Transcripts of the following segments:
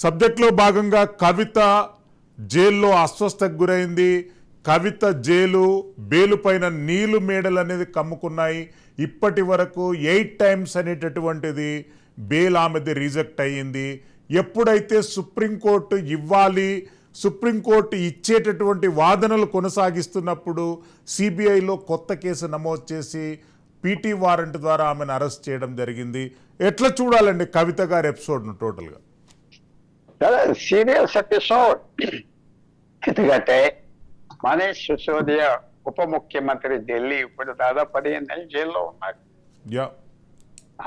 సబ్జెక్ట్లో భాగంగా కవిత జైల్లో అస్వస్థకు గురైంది. కవిత జైలు బెయిలు పైన నీళ్లు మేడలు అనేది కమ్ముకున్నాయి. ఇప్పటి వరకు 8 టైమ్స్ అనేటటువంటిది బెయిల్ ఆమెది రిజెక్ట్ అయ్యింది. ఎప్పుడైతే సుప్రీంకోర్టు ఇవ్వాలి, సుప్రీంకోర్టు ఇచ్చేటటువంటి వాదనలు కొనసాగిస్తున్నప్పుడు సిబిఐలో కొత్త కేసు నమోదు చేసి పీటీ వారెంట్ ద్వారా ఆమెను అరెస్ట్ చేయడం జరిగింది. ఎట్లా చూడాలండి కవిత గారి ఎపిసోడ్ను టోటల్గా? Serious episode. ఎందుకంటే మనీష్ సిసోదియా ఉప ముఖ్యమంత్రి ఢిల్లీ ఇప్పుడు దాదాపు 15 నెలలు జైల్లో ఉన్నాడు.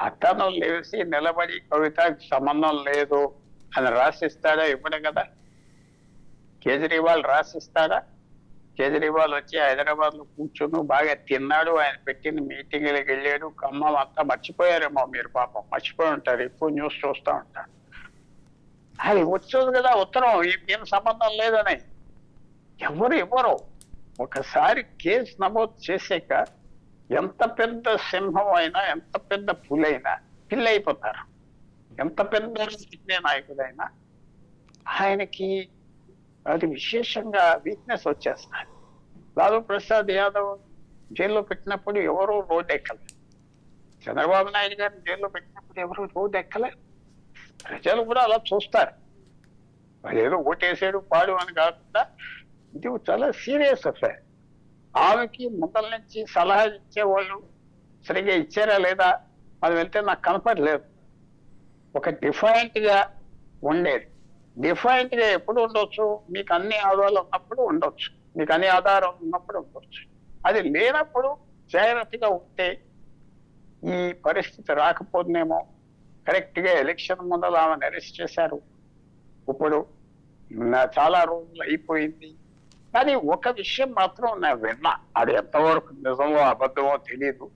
అతను లేచి నిలబడి కవితకు సంబంధం లేదు అని రాసిస్తాడా? ఇవ్వడు కదా. కేజ్రీవాల్ రాసిస్తాడా? కేజ్రీవాల్ వచ్చి హైదరాబాద్ లో కూర్చుని బాగా తిన్నాడు, ఆయన పెట్టిన మీటింగ్లకు వెళ్ళాడు. ఖమ్మం అంతా మర్చిపోయారేమో మీరు, పాపం మర్చిపోయి ఉంటారు, ఎక్కువ న్యూస్ చూస్తూ ఉంటారు. అది వచ్చేది కదా ఉత్తరం, ఏం సంబంధం లేదని. ఎవరు ఇవ్వరు. ఒకసారి కేసు నమోదు చేసాక ఎంత పెద్ద సింహం అయినా, ఎంత పెద్ద పులైనా పిల్లైపోతారు. ఎంత పెద్ద రాజకీయ నాయకుడైనా ఆయనకి అది విశేషంగా వీక్నెస్ వచ్చేస్తారు. లాలూ ప్రసాద్ యాదవ్ జైల్లో పెట్టినప్పుడు ఎవరూ రోడ్డు ఎక్కలేదు. చంద్రబాబు నాయుడు గారిని జైల్లో పెట్టినప్పుడు ఎవరు రోడ్డు ఎక్కలేదు. ప్రజలు కూడా అలా చూస్తారు. వాళ్ళు ఏదో ఓటేసాడు పాడు అని కాకుండా ఇది చాలా సీరియస్ అఫైర్. ఆమెకి ముందల నుంచి సలహా ఇచ్చేవాళ్ళు సరిగ్గా ఇచ్చారా లేదా అది వెళ్తే నాకు కనపడలేదు. ఒక డిఫరెంట్ గా ఉండేది. డిఫరెంట్ గా ఎప్పుడు ఉండొచ్చు? మీకు అన్ని ఆధారాలు ఉన్నప్పుడు ఉండొచ్చు, మీకు అన్ని ఆధారాలు ఉన్నప్పుడు ఉండొచ్చు. అది లేనప్పుడు జాగ్రత్తగా ఉంటే ఈ పరిస్థితి రాకపోతుందేమో. కరెక్ట్ గా ఎలక్షన్ ముందర ఆమెను అరెస్ట్ చేశారు. ఇప్పుడు చాలా రోజులు అయిపోయింది. కానీ ఒక విషయం మాత్రం నేను విన్నా, అది ఎంతవరకు నిజమో అబద్ధమో తెలియదు.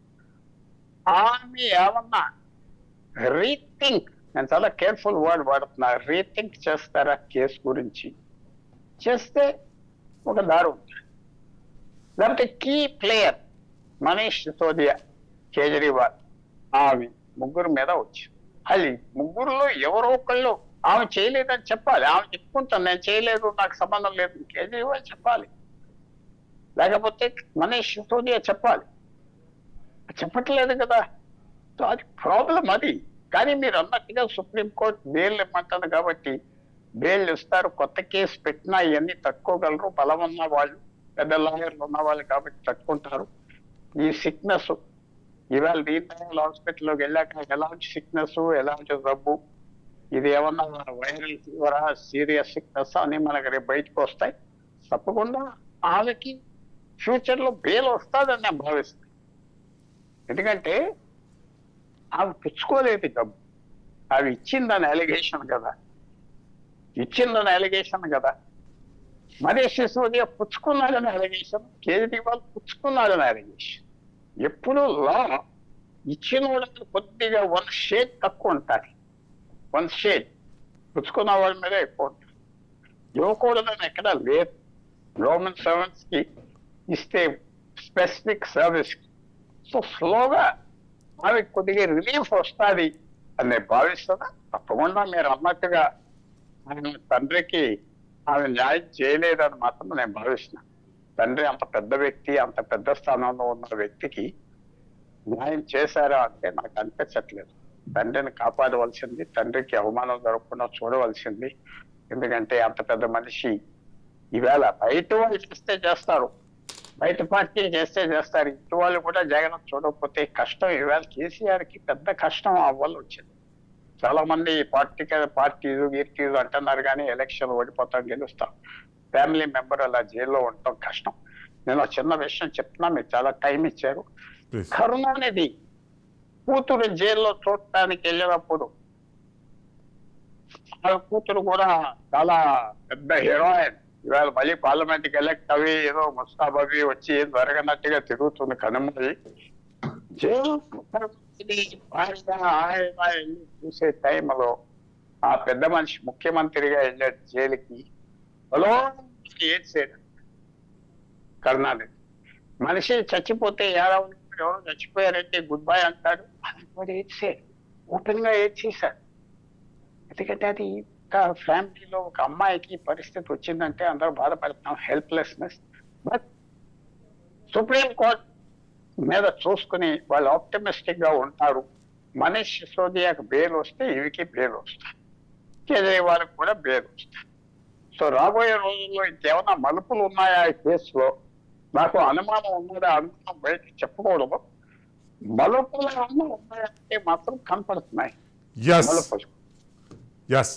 ఆమె ఏమన్నా రీథింక్, నేను చాలా కేర్ఫుల్ వర్డ్ వాడుతున్నా, రీథింక్ చేస్తారా కేసు గురించి? చేస్తే ఒక దారి ఉంటుంది. లేకపోతే కీ ప్లేయర్ మనీష్ సిసోదియా, కేజ్రీవాల్, ఆమె ముగ్గురు మీద వచ్చింది. అది ముగ్గురులో ఎవరో ఒకళ్ళు ఆమె చేయలేదని చెప్పాలి. ఆమె చెప్పుకుంటాను, నేను చేయలేదు, నాకు సంబంధం లేదు, కేజ్రీవాల్ చెప్పాలి, లేకపోతే మనీష్ సిసోదియా చెప్పాలి. చెప్పట్లేదు కదా. సో అది ప్రాబ్లం అది. కానీ మీరు అన్నట్టుగా సుప్రీంకోర్టు బెయిల్ ఇమ్మంటుంది కాబట్టి బెయిల్ ఇస్తారు. కొత్త కేసు పెట్టినా ఇవన్నీ తట్టుకోగలరు. బలం ఉన్న వాళ్ళు, పెద్ద లాయర్లు ఉన్న వాళ్ళు కాబట్టి తట్టుకుంటారు. ఈ సిక్నెస్ ఇవాళ దీన్ దయాళ్ హాస్పిటల్లోకి వెళ్ళాక ఎలాంటి సిక్నెస్, ఎలాంటి జబ్బు, ఇది ఏమన్నా వైరల్ ఫీవరా, సీరియస్ సిక్నెస్ అని మనకి రేపు బయటకు వస్తాయి. తప్పకుండా ఆమెకి ఫ్యూచర్ లో బెయిల్ వస్తుందని నేను భావిస్తాను. ఎందుకంటే ఆమె పుచ్చుకోలేదు డబ్బు, అవి ఇచ్చిందని అలిగేషన్ కదా, ఇచ్చిందని అలిగేషన్ కదా. మనీష్ సిసోదియా పుచ్చుకున్నాడని అలిగేషన్, కేజ్రీవాల్ పుచ్చుకున్నాడని అలిగేషన్. ఎప్పుడు లా ఇచ్చిన వాళ్ళకి కొద్దిగా 1 షేడ్ తక్కువ ఉంటుంది. 1 షేడ్ పుచ్చుకున్న వాళ్ళ మీద ఎక్కువ ఉంటుంది. ఇవ్వకూడదని ఎక్కడా లేదు. గవర్నమెంట్ సర్వెంట్స్ కి ఇస్తే స్పెసిఫిక్ సర్వీస్. సో స్లోగా ఆమె కొద్దిగా రిలీఫ్ వస్తుంది అని నేను భావిస్తున్నా. తప్పకుండా మీరు అన్నట్టుగా ఆయన తండ్రికి ఆమె న్యాయం చేయలేదని మాత్రం నేను భావిస్తున్నా. తండ్రి అంత పెద్ద వ్యక్తి, అంత పెద్ద స్థానంలో ఉన్న వ్యక్తికి న్యాయం చేశారా అంటే నాకు అనిపించట్లేదు. తండ్రిని కాపాడవలసింది, తండ్రికి అవమానం జరగకుండా చూడవలసింది. ఎందుకంటే అంత పెద్ద మనిషి ఈవేళ బయట వాళ్ళు చేస్తే చేస్తారు, బయట పార్టీ చేస్తే చేస్తారు, ఇంటి వాళ్ళు కూడా జాగ్రత్త చూడకపోతే కష్టం. ఈవేళ కేసీఆర్కి పెద్ద కష్టం అవ్వాలి వచ్చింది. చాలా మంది పార్టీలు గీర్టీలు అంటున్నారు కానీ ఎలక్షన్ ఓడిపోతాం, గెలుస్తాం. ఫ్యామిలీ మెంబర్ అలా జైల్లో ఉండటం కష్టం. నేను చిన్న విషయం చెప్తున్నా, మీరు చాలా టైం ఇచ్చారు. కరుణానిధి కూతురు జైల్లో చూడటానికి వెళ్ళినప్పుడు ఆ కూతురు కూడా చాలా పెద్ద హీరోయిన్. ఇవాళ మళ్ళీ పార్లమెంట్ కి ఎలక్ట్ అవి ఏదో ముస్తాబవి వచ్చి ఏం జరగనట్టుగా తిరుగుతుంది కనుమది. జైలు చూసే టైంలో ఆ పెద్ద మనిషి ముఖ్యమంత్రిగా వెళ్ళే జైలుకి హలో ఏడ్చాడు కరుణానిధి. మనిషి చచ్చిపోతే ఎవరో చచ్చిపోయారంటే గుడ్ బై అంటాడు, అది కూడా ఏడ్చాడు, ఓపెన్ గా ఏడ్చేశాడు. ఎందుకంటే అది ఫ్యామిలీలో ఒక అమ్మాయికి ఈ పరిస్థితి వచ్చిందంటే అందరూ బాధపడుతున్నాం, హెల్ప్లెస్నెస్. బట్ సుప్రీం కోర్ట్ మీద చూసుకుని వాళ్ళు ఆప్టమిస్టిక్ గా ఉంటారు. మనీష్ సిసోదియాకి బెయిల్ వస్తే ఇవికి బెయిల్ వస్తాయి, కేజ్రీవాల్కి కూడా బెయిల్ వస్తాయి. సో రాబోయే రోజుల్లో ఇంకేమైనా మలుపులు ఉన్నాయా ఈ కేసులో? నాకు అనుమానం ఉన్నదా, అనుమానం బయట చెప్పకూడదు. మలుపులు ఉన్నాయంటే మాత్రం కనపడుతున్నాయి ఎస్ మలుపులు. ఎస్